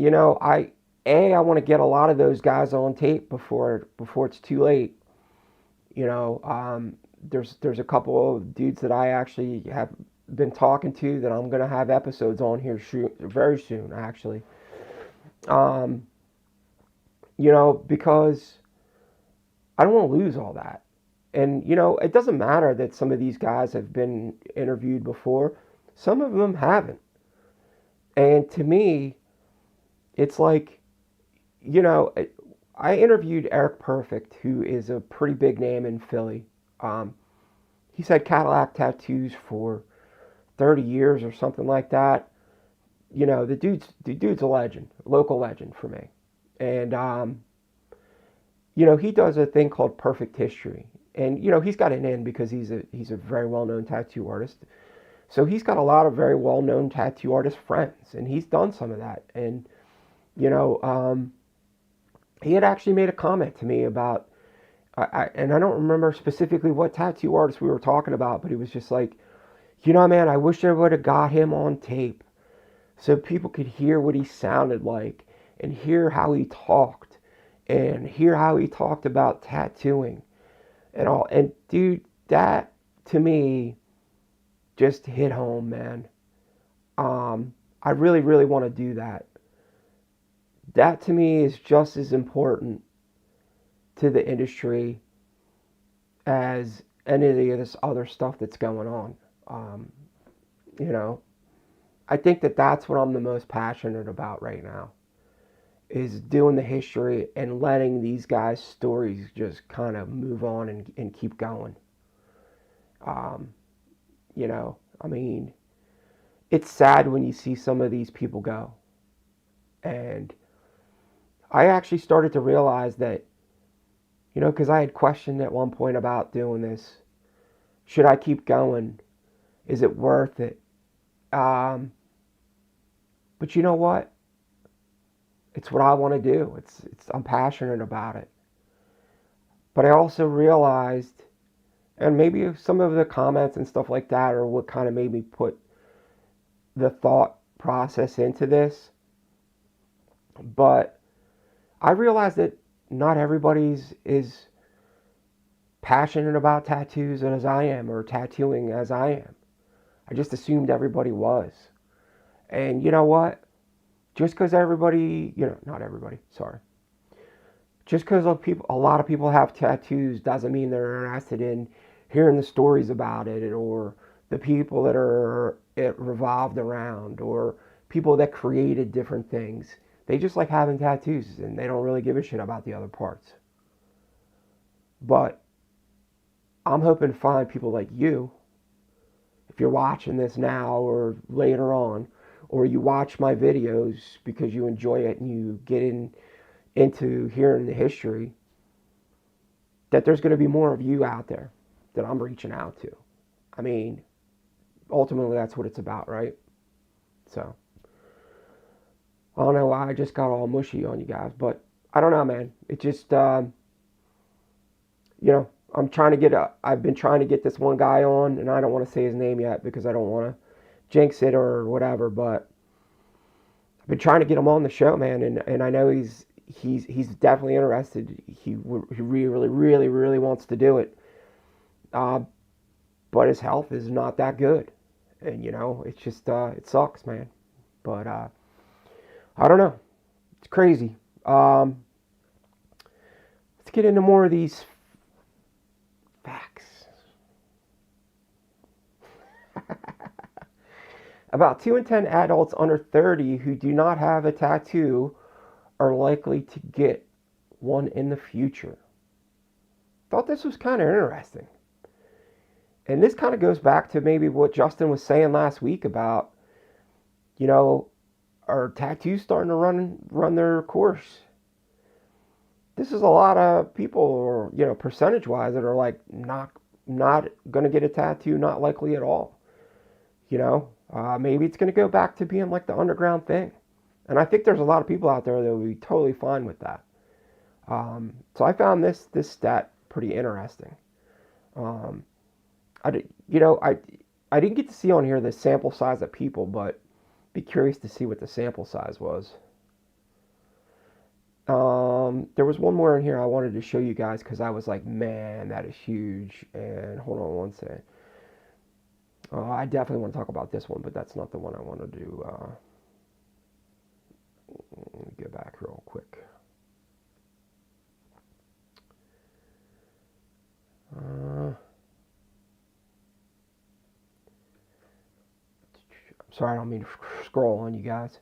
I want to get a lot of those guys on tape before it's too late. You know, there's a couple of dudes that I actually have been talking to that I'm gonna have episodes on here very soon, actually. Um, because I don't want to lose all that. And it doesn't matter that some of these guys have been interviewed before. Some of them haven't. And to me, it's like, you know, I interviewed Eric Perfect, who is a pretty big name in Philly. Um, he's had Cadillac tattoos for 30 years or something like that. The dude's a legend, local legend for me. And he does a thing called Perfect History. And he's got an in because he's a very well-known tattoo artist. So he's got a lot of very well-known tattoo artist friends, and he's done some of that. And you know, he had actually made a comment to me about, and I don't remember specifically what tattoo artist we were talking about, but he was just like, man, I wish I would have got him on tape so people could hear what he sounded like and hear how he talked and hear how he talked about tattooing and all. And dude, that to me just hit home, man. I really, really want to do that. That to me is just as important to the industry as any of this other stuff that's going on. Um, you know, I think that that's what I'm the most passionate about right now is doing the history and letting these guys' stories just kind of move on and keep going. Um, I mean, it's sad when you see some of these people go. And I actually started to realize that, because I had questioned at one point about doing this. Should I keep going? Is it worth it? But you know what? It's what I want to do. I'm passionate about it. But I also realized, and maybe some of the comments and stuff like that are what kind of made me put the thought process into this. But I realized that not everybody's is passionate about tattoos as I am or tattooing as I am. I just assumed everybody was. And you know what? Just because everybody, not everybody, sorry. Just because a lot of people have tattoos doesn't mean they're interested in hearing the stories about it or the people that are it revolved around or people that created different things. They just like having tattoos and they don't really give a shit about the other parts. But I'm hoping to find people like you, if you're watching this now or later on, or you watch my videos because you enjoy it and you get into hearing the history, that there's going to be more of you out there that I'm reaching out to. I mean, ultimately that's what it's about, right? So, I don't know why I just got all mushy on you guys, but I don't know, man. It just, I've been trying to get this one guy on, and I don't want to say his name yet because I don't want to jinx it or whatever, but I've been trying to get him on the show, man, and I know he's definitely interested. He really, really, really wants to do it. But his health is not that good. And, it's just, it sucks, man. But, I don't know. It's crazy. Let's get into more of these facts. About 2 in 10 adults under 30 who do not have a tattoo are likely to get one in the future. Thought this was kind of interesting. And this kind of goes back to maybe what Justin was saying last week about, are tattoos starting to run their course? This is a lot of people, or percentage wise, that are like not going to get a tattoo, not likely at all. Maybe it's going to go back to being like the underground thing, and I think there's a lot of people out there that would be totally fine with that. So I found this stat pretty interesting. Um, I did, I didn't get to see on here the sample size of people, but be curious to see what the sample size was. There was one more in here I wanted to show you guys because I was like, man, that is huge. And hold on one second. I definitely want to talk about this one, but that's not the one I want to do. Let me get back real quick. I'm sorry, I don't mean to scroll on you guys.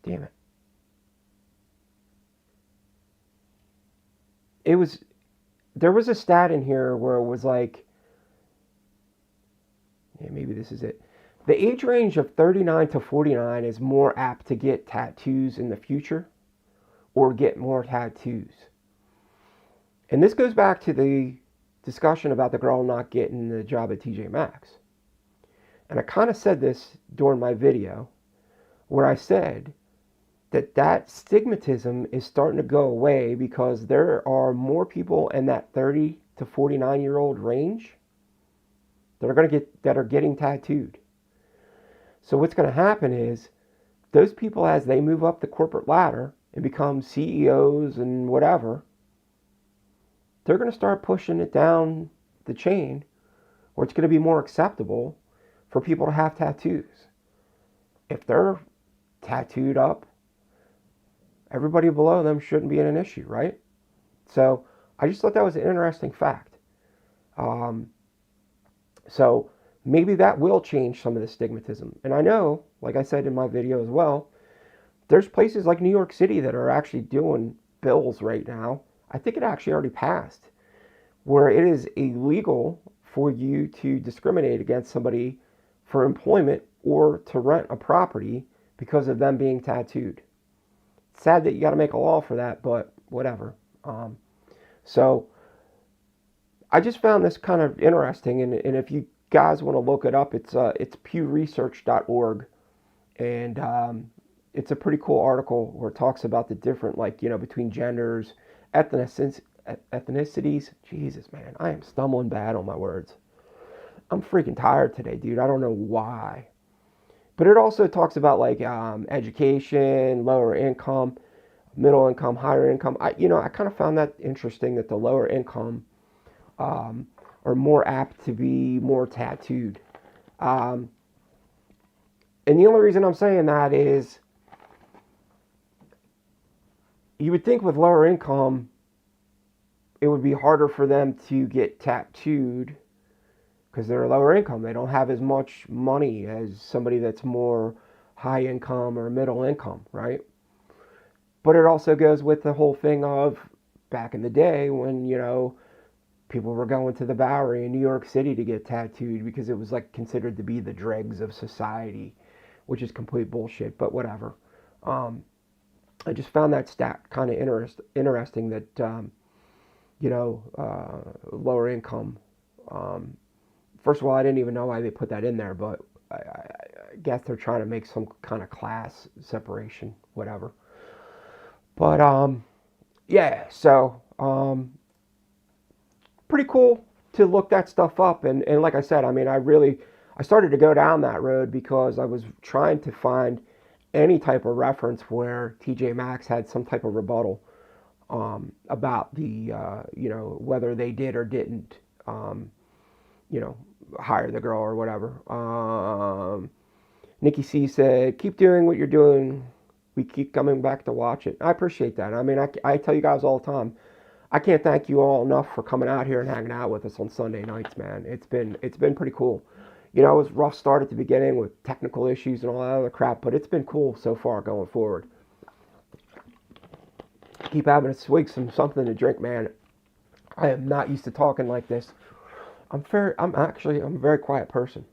Damn it. There was a stat in here where it was like, yeah, maybe this is it. The age range of 39 to 49 is more apt to get tattoos in the future or get more tattoos. And this goes back to the discussion about the girl not getting the job at TJ Maxx. And I kind of said this during my video where I said that stigmatism is starting to go away because there are more people in that 30 to 49-year-old range that are getting tattooed. So what's going to happen is those people, as they move up the corporate ladder and become CEOs and whatever, they're going to start pushing it down the chain where it's going to be more acceptable for people to have tattoos. If they're tattooed up, everybody below them shouldn't be an issue, right? So I just thought that was an interesting fact. So maybe that will change some of the stigmatism. And I know, like I said in my video as well, there's places like New York City that are actually doing bills right now. I think it actually already passed, where it is illegal for you to discriminate against somebody for employment or to rent a property because of them being tattooed. It's sad that you got to make a law for that, but whatever. So I just found this kind of interesting, and if you guys want to look it up, it's pewresearch.org, and it's a pretty cool article where it talks about the different, between genders, ethnicities. Jesus, man, I am stumbling bad on my words. I'm freaking tired today, dude. I don't know why. But it also talks about education, lower income, middle income, higher income. I kind of found that interesting that the lower income are more apt to be more tattooed. And the only reason I'm saying that is you would think with lower income, it would be harder for them to get tattooed because they're lower income. They don't have as much money as somebody that's more high income or middle income, right? But it also goes with the whole thing of back in the day when, people were going to the Bowery in New York City to get tattooed because it was considered to be the dregs of society, which is complete bullshit, but whatever. I just found that stat kind of interesting that, lower income, first of all, I didn't even know why they put that in there, but I guess they're trying to make some kind of class separation, whatever. But, yeah, so, pretty cool to look that stuff up. And like I said, I mean, I started to go down that road because I was trying to find any type of reference where TJ Maxx had some type of rebuttal about the, whether they did or didn't, hire the girl or whatever. Nikki C said, keep doing what you're doing. We keep coming back to watch it. I appreciate that. I mean, I tell you guys all the time, I can't thank you all enough for coming out here and hanging out with us on Sunday nights, man. It's been pretty cool. It was a rough start at the beginning with technical issues and all that other crap, but it's been cool so far going forward. Keep having to swig something to drink, man. I am not used to talking like this. I'm a very quiet person.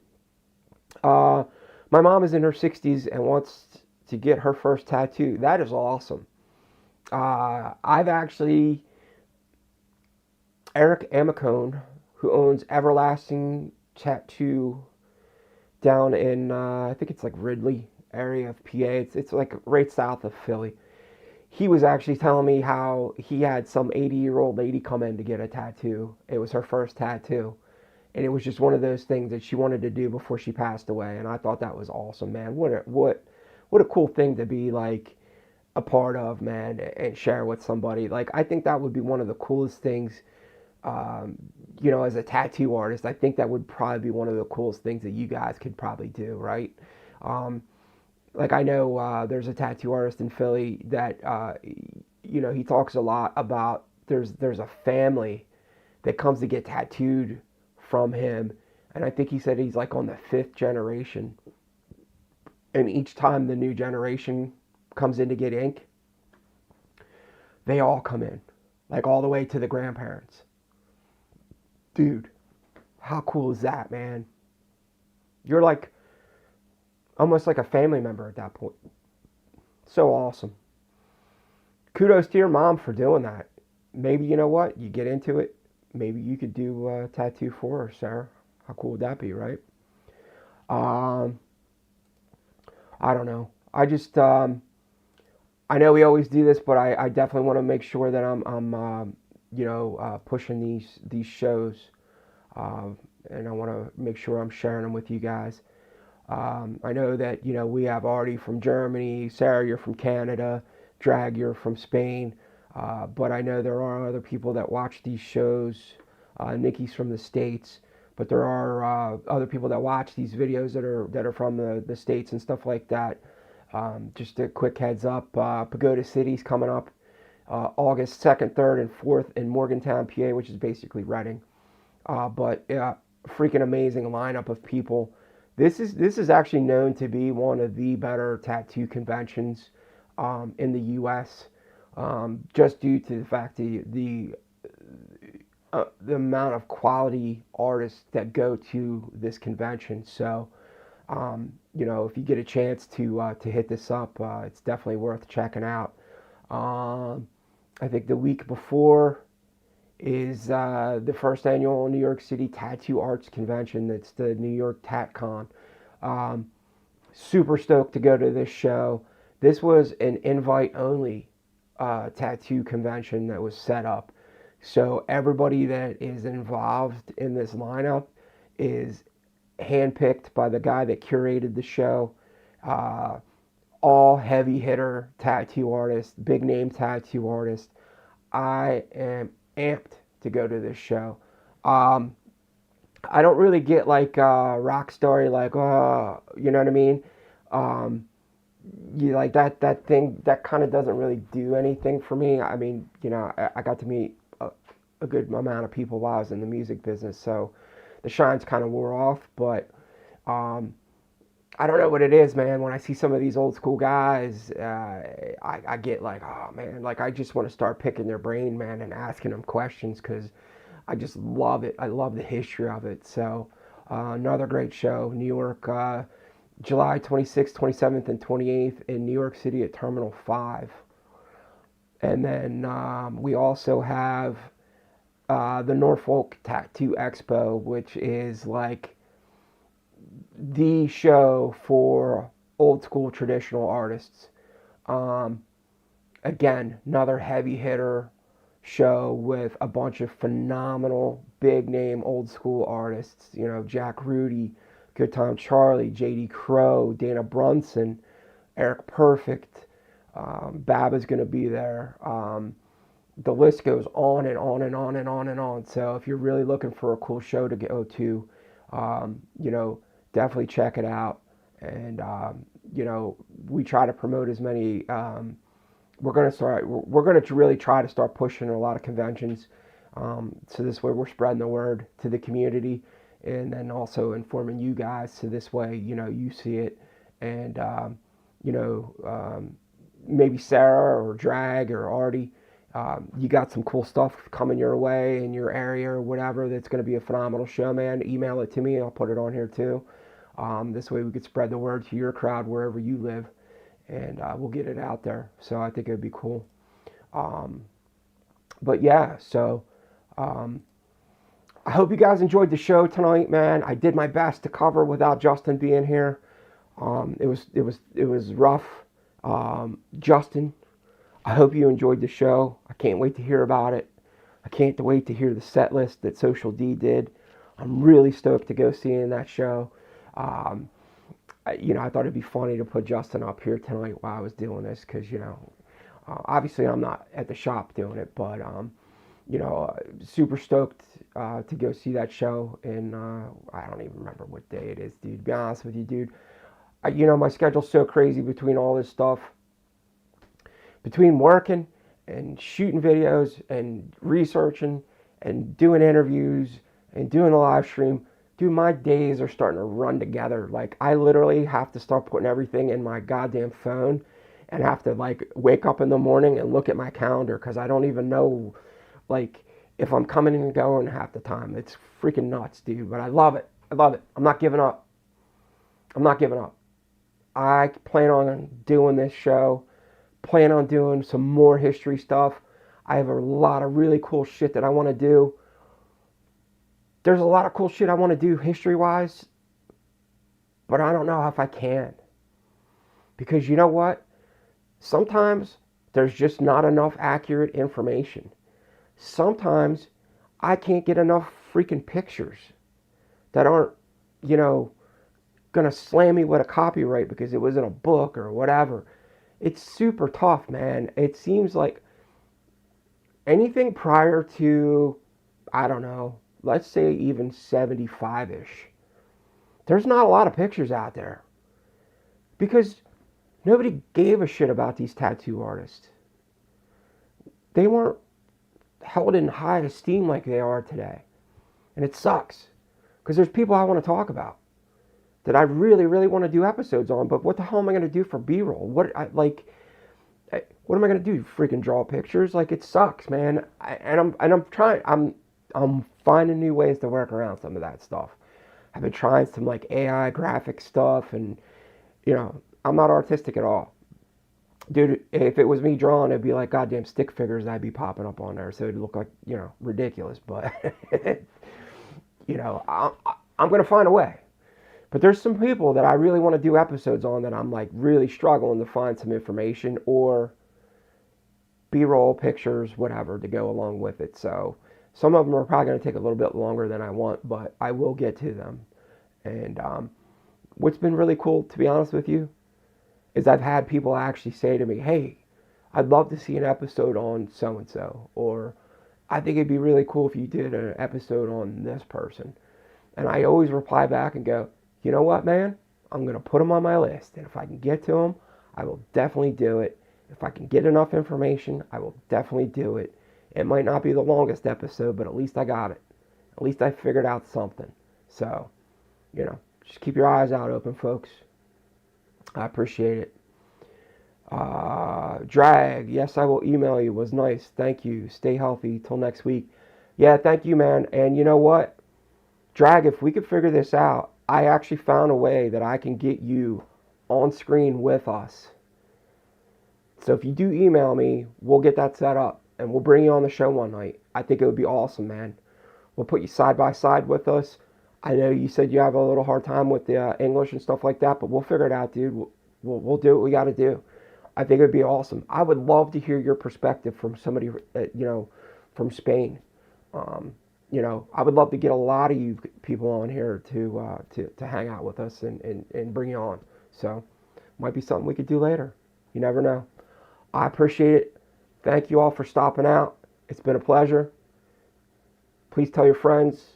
Uh, my mom is in her 60s and wants to get her first tattoo. That is awesome. I've actually, Eric Amicone, who owns Everlasting Tattoo down in, I think it's like Ridley area of PA. It's like right south of Philly. He was actually telling me how he had some 80-year-old lady come in to get a tattoo. It was her first tattoo. And it was just one of those things that she wanted to do before she passed away. And I thought that was awesome, man. What a cool thing to be like a part of, man, and share with somebody. Like, I think that would be one of the coolest things. Um, as a tattoo artist, I think that would probably be one of the coolest things that you guys could probably do, right? Um, like I know there's a tattoo artist in Philly that he talks a lot about. There's a family that comes to get tattooed from him, and I think he said he's like on the fifth generation. And each time the new generation comes in to get ink, they all come in, like all the way to the grandparents. Dude, how cool is that, man? You're like almost like a family member at that point. So awesome. Kudos to your mom for doing that. Maybe you know what? You get into it. Maybe you could do a tattoo for her, Sarah. How cool would that be, right? Um, I don't know. I know we always do this, but I definitely want to make sure that I'm pushing these shows, uh, and I want to make sure I'm sharing them with you guys. I know that we have Artie from Germany, Sarah, you're from Canada, Drag, you're from Spain, but I know there are other people that watch these shows. Nikki's from the States, but there are other people that watch these videos that are from the States and stuff like that. Just a quick heads up, Pagoda City's coming up August 2nd, 3rd, and 4th in Morgantown, PA, which is basically Reading. But freaking amazing lineup of people. This is actually known to be one of the better tattoo conventions in the U.S. Just due to the fact the amount of quality artists that go to this convention. So if you get a chance to hit this up, it's definitely worth checking out. I think the week before is the first annual New York City Tattoo Arts Convention. That's the New York TatCon. Um, Super stoked to go to this show. This was an invite-only tattoo convention that was set up. So everybody that is involved in this lineup is handpicked by the guy that curated the show. Uh, all heavy hitter tattoo artists, big name tattoo artists. I am amped to go to this show. Um, I don't really get like rock story, like you know what I mean. Um, you like that thing that kind of doesn't really do anything for me. I mean, I got to meet a good amount of people while I was in the music business, so the shines kind of wore off. But um, I don't know what it is, man. When I see some of these old school guys, I get like, oh man, like I just want to start picking their brain, man, and asking them questions because I just love it. I love the history of it. So another great show, New York, July 26th, 27th, and 28th in New York City at Terminal 5. And then we also have the Norfolk Tattoo Expo, which is like the show for old school traditional artists. Um, Again, another heavy hitter show with a bunch of phenomenal big name old school artists. Jack Rudy, Good Time Charlie, J.D. Crow, Dana Brunson, Eric Perfect. Baba's going to be there. The list goes on and on and on and on and on. So if you're really looking for a cool show to go to, um, you know, definitely check it out. And we try to promote as many. We're gonna really try to start pushing a lot of conventions. So this way we're spreading the word to the community, and then also informing you guys. So this way, you see it, and you know, um, maybe Sarah or Drag or Artie, You got some cool stuff coming your way in your area or whatever that's going to be a phenomenal show, man, email it to me. I'll put it on here too. This way we could spread the word to your crowd wherever you live, and we'll get it out there. So I think it would be cool. But yeah, so I hope you guys enjoyed the show tonight, man. I did my best to cover without Justin being here. It was rough. Justin, I hope you enjoyed the show. I can't wait to hear about it. I can't wait to hear the set list that Social D did. I'm really stoked to go see in that show. I thought it'd be funny to put Justin up here tonight while I was doing this because, obviously I'm not at the shop doing it, but, super stoked to go see that show. And I don't even remember what day it is, dude. To be honest with you, dude. My schedule's so crazy between all this stuff. Between working and shooting videos and researching and doing interviews and doing a live stream, dude, my days are starting to run together. Like, I literally have to start putting everything in my goddamn phone and have to, like, wake up in the morning and look at my calendar because I don't even know, like, if I'm coming and going half the time. It's freaking nuts, dude, but I love it. I love it. I'm not giving up. I'm not giving up. I plan on doing this show. Plan on doing some more history stuff. I have a lot of really cool shit that I want to do. There's a lot of cool shit I want to do history-wise, but I don't know if I can. Because you know what? Sometimes there's just not enough accurate information. Sometimes I can't get enough freaking pictures that aren't, going to slam me with a copyright because it was in a book or whatever. It's super tough, man. It seems like anything prior to, I don't know, let's say even 75-ish, there's not a lot of pictures out there because nobody gave a shit about these tattoo artists. They weren't held in high esteem like they are today. And it sucks because there's people I want to talk about that I really, really want to do episodes on, but what the hell am I going to do for B-roll? What am I going to do? Freaking draw pictures? Like, it sucks, man. I'm finding new ways to work around some of that stuff. I've been trying some like AI graphic stuff, and I'm not artistic at all, dude. If it was me drawing, it'd be like goddamn stick figures I'd be popping up on there, so it'd look like ridiculous. But I'm going to find a way. But there's some people that I really want to do episodes on that I'm like really struggling to find some information or B-roll pictures, whatever, to go along with it. So some of them are probably going to take a little bit longer than I want, but I will get to them. And what's been really cool, to be honest with you, is I've had people actually say to me, hey, I'd love to see an episode on so-and-so, or I think it'd be really cool if you did an episode on this person. And I always reply back and go, you know what, man? I'm going to put them on my list. And if I can get to them, I will definitely do it. If I can get enough information, I will definitely do it. It might not be the longest episode, but at least I got it. At least I figured out something. So, just keep your eyes out open, folks. I appreciate it. Drag, yes, I will email you. Was nice. Thank you. Stay healthy. Till next week. Yeah, thank you, man. And you know what? Drag, if we could figure this out, I actually found a way that I can get you on screen with us. So if you do email me, we'll get that set up and we'll bring you on the show one night. I think it would be awesome, man. We'll put you side by side with us. I know you said you have a little hard time with the English and stuff like that, but we'll figure it out, dude. We'll do what we got to do. I think it would be awesome. I would love to hear your perspective from somebody, from Spain. I would love to get a lot of you people on here to hang out with us and bring you on. So, might be something we could do later. You never know. I appreciate it. Thank you all for stopping out. It's been a pleasure. Please tell your friends.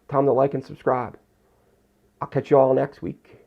Tell them to like and subscribe. I'll catch you all next week.